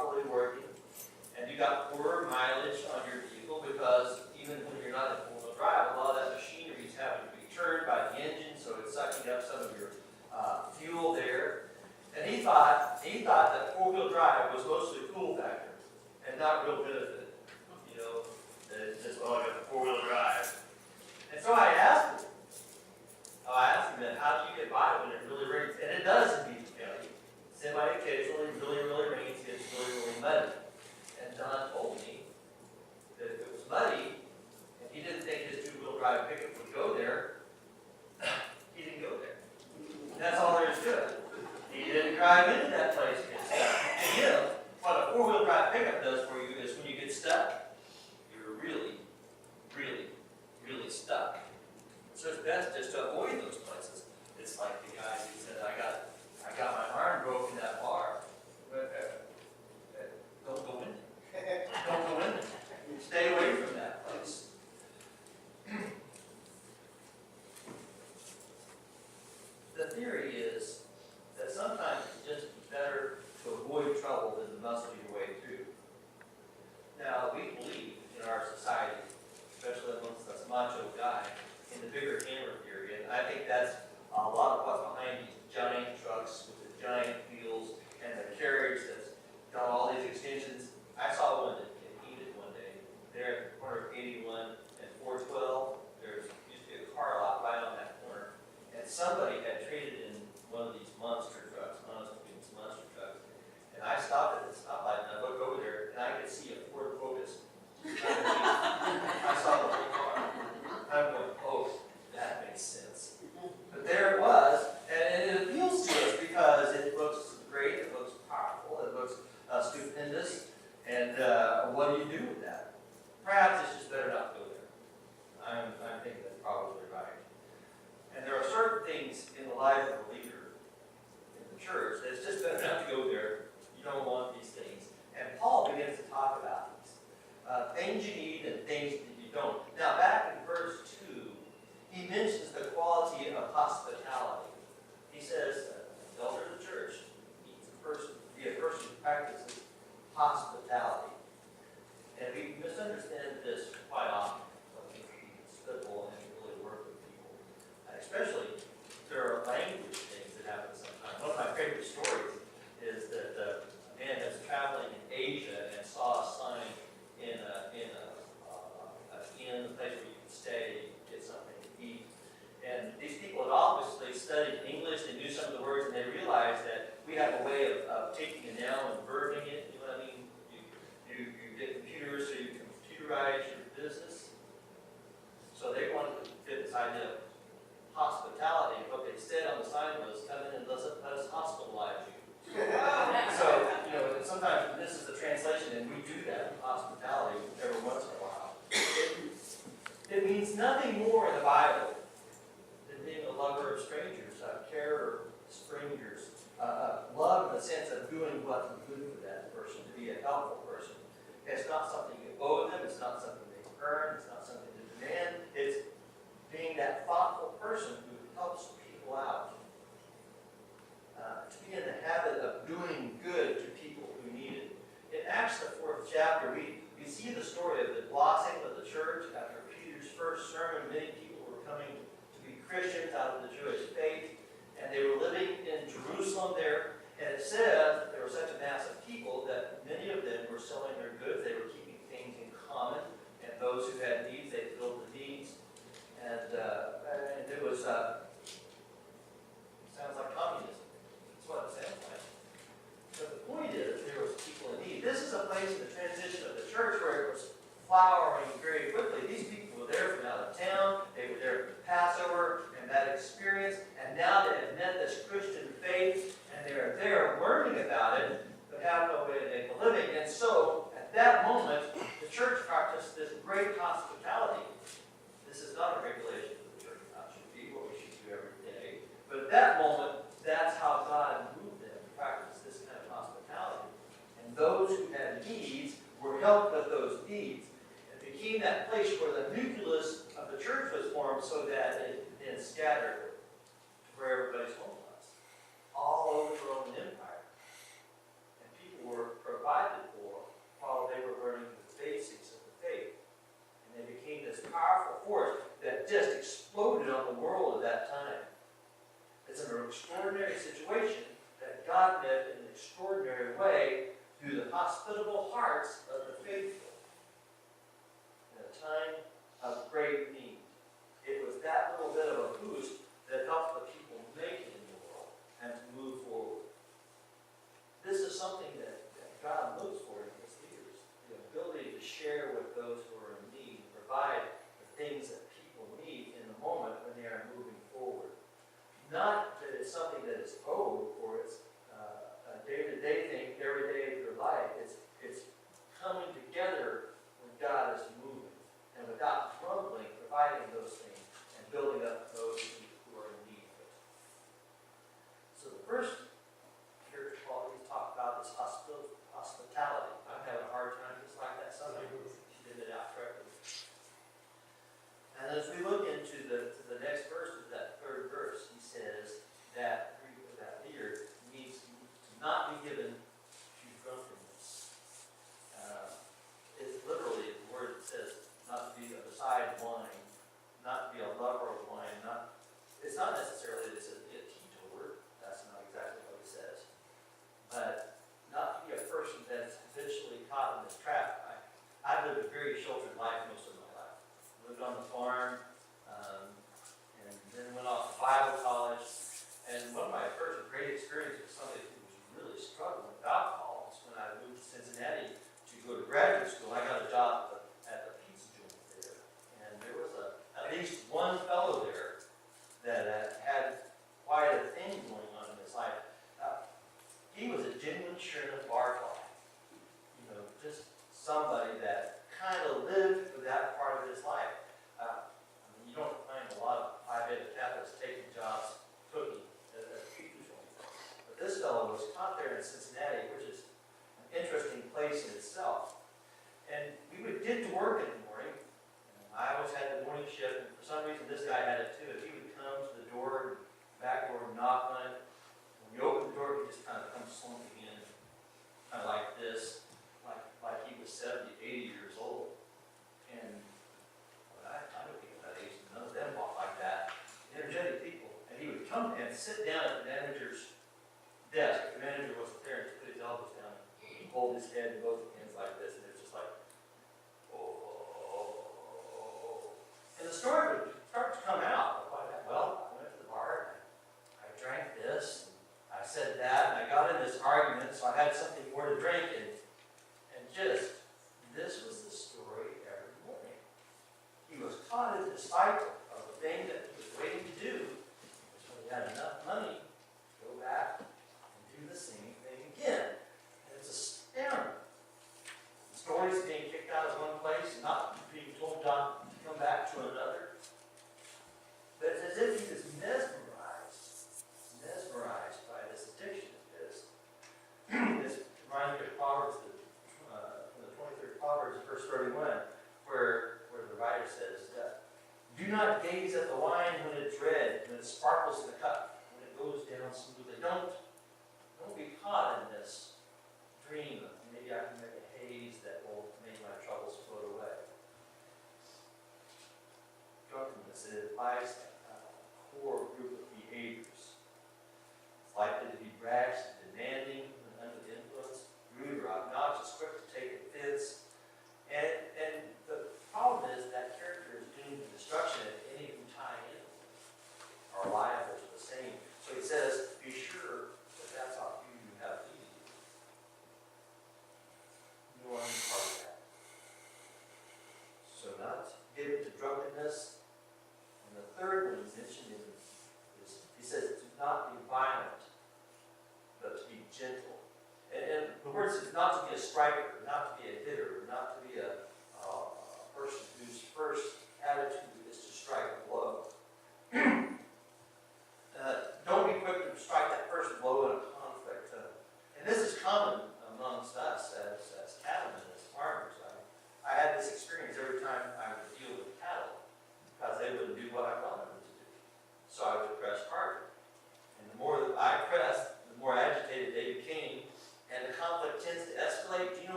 properly working, and you got poorer mileage on your vehicle because even when you're not in four-wheel drive, a lot of that machinery is having to be turned by the engine, so it's sucking up some of your fuel there. And he thought that four-wheel drive was mostly cool factor and not real benefit. You know, that it's just, oh, I got the four-wheel drive. And so I asked him then, how do you get by when it really rains? And it does in Beach County. Semi-occasionally, really, really rains, gets really, really muddy. And Don told me that if it was muddy, and he didn't think his two-wheel drive pickup would go there, he didn't go there. And that's all there is to it. He didn't drive into that place to get stuck. And you know, what a four-wheel drive pickup does for you is when you get stuck, you're really, really, really stuck. So it's best just to avoid those places. It's like the guy who said, I got my arm broke in that bar. Don't go in there. Don't go in there. Stay away from that place. The theory is that sometimes it's just better to avoid trouble than to muscle your way through. Now, we believe in our society, especially amongst us macho guys, in the bigger hammer theory, and I think that's a lot of what's behind these giant trucks with the giant wheels and the carriage that's got all these extensions. I saw one that heated one day. There at the corner of 81 and 412, there used to be a car lot right on that corner, and somebody had traded in one of these monster trucks, and I stopped at the stoplight and I looked over there and I could see a Ford Focus. I saw the whole car. I'm going, oh, that makes sense. But there it was, and it appeals to us because it looks great, it looks powerful, it looks stupendous, and what do you do with that? Perhaps it's just better not to go there. I'm thinking that's probably right. And there are certain things in the life of a leader in the church that it's just better not to go there. You don't want these things. And Paul begins to talk about these. Things you need and things that you don't. Now, back in verse 2, he mentions the quality of hospitality. He says, the elder of the church needs to be a person who practices hospitality. And we misunderstand this quite often. We spitball and really work with people. Especially, there are language things that happen sometimes. One of my favorite stories is that a man that's traveling in Asia and saw a sign in a place where you can stay, get something to eat. And these people had obviously studied English, they knew some of the words, and they realized that we have a way of taking a noun and verbing it, you know what I mean? You get computers so you can computerize your business. So they wanted to fit this idea of hospitality. What they said on the sign was, come in and let us hospitalize you. So, you know, sometimes this is the translation, and we do that with hospitality every once in a while. It means nothing more in the Bible than being a lover of strangers, care of strangers, love in the sense of doing what's good for that person, to be a helpful person. It's not something you owe them, it's not something they earn, it's not something to demand, it's being that thoughtful person who helps people out. To be in the habit of doing good to people who need it. In Acts, the 4th chapter, we see the story of the blossoming of the church. After Peter's first sermon, many people were coming to be Christians out of the Jewish faith, and they were living in Jerusalem there. And it says there was such a mass of people that many of them were selling their goods. They were keeping things in common, and those who had needs, they filled the needs. And it was sounds like communism. That's what it sounds like. But the point is, there was people in need. This is a place in the transition of the church where it was flowering very quickly. These people were there from out of town. They were there for the Passover and that experience. And now they have met this Christian faith, and they are there learning about it, but have no way to make a living. And so, at that moment, the church practiced this great hospitality. This is not a regulation of the church. It should be what we should do every day. But at that moment, that's how God moved them to practice this kind of hospitality. And those who had needs were helped with those needs. It became that place where the nucleus of the church was formed so that it then scattered to where everybody's home was. All over the Roman Empire. And people were provided that time. It's an extraordinary situation that God met in an extraordinary way through the hospitable hearts of the faithful in a time of great need. It was that little bit of a boost that helped the people make it in the world and to move forward. This is something that God looks for in his leaders, the ability to share with those who are in need, provide the things that people need in the moment when they are moving forward. Not that it's something that is owed or it's a day-to-day thing every day of your life. It's coming together when God is moving and without grumbling, providing those things and building up those who are in need of it. So the first character quality talked about is hospitality. I'm having a hard time just like that. Somebody she did it out correctly. And as we look into the next verse, that third verse, he says that leader needs to not be given to drunkenness. It's literally the word that says not to be beside wine, not to be a lover of wine. It's not necessarily that it says be a teetotaler. That's not exactly what it says. But not to be a person that's habitually caught in this trap. I've lived a very sheltered life most of my life. Lived on the farm, and then went off to Bible college. And one of my first great experiences with somebody who was really struggling with alcohol was when I moved to Cincinnati to go to graduate school. I got a job at the pizza joint there. And there was at least one fellow there that had quite a thing going on in his life. He was a genuine Sherman Barclay. Just somebody that kind of lived for that part of his life. You don't find a lot of Phi-Beta Catholics taking jobs cooking at a pizza joint. But this fellow was taught there in Cincinnati, which is an interesting place in itself. And we would get to work in the morning. I always had the morning shift, and for some reason this guy had it too. He would come to the door, back door, and knock on it. When you open the door, he just kind of comes slumping in, kind of like this, like he was 70, 80 years old. And I know people that age, none of them walk like that. Energetic people. And he would come and sit down at the manager's desk. If the manager wasn't there, he'd put his elbows down, and hold his head and both hands like this, and it's just like, oh. And the story would start to come out. Well, I went to the bar, and I drank this, and I said that, and I got in this argument, so I had something more to drink, and this was the story every morning. He was taught as a disciple of the thing that he was waiting to do, which when he had enough money to go back and do the same thing again. And it's astounding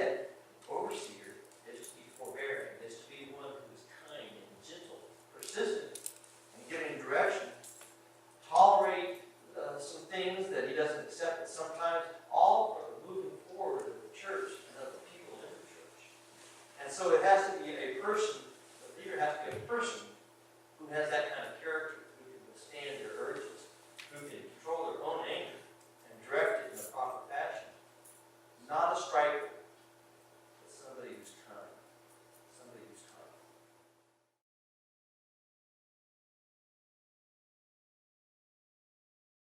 head, overseer, is to be forbearing, is to be one who is kind and gentle, persistent, and giving direction. Tolerate some things that he doesn't accept, but sometimes all for the moving forward of the church and of the people in the church. And so it has to be a person, the leader has to be a person who has that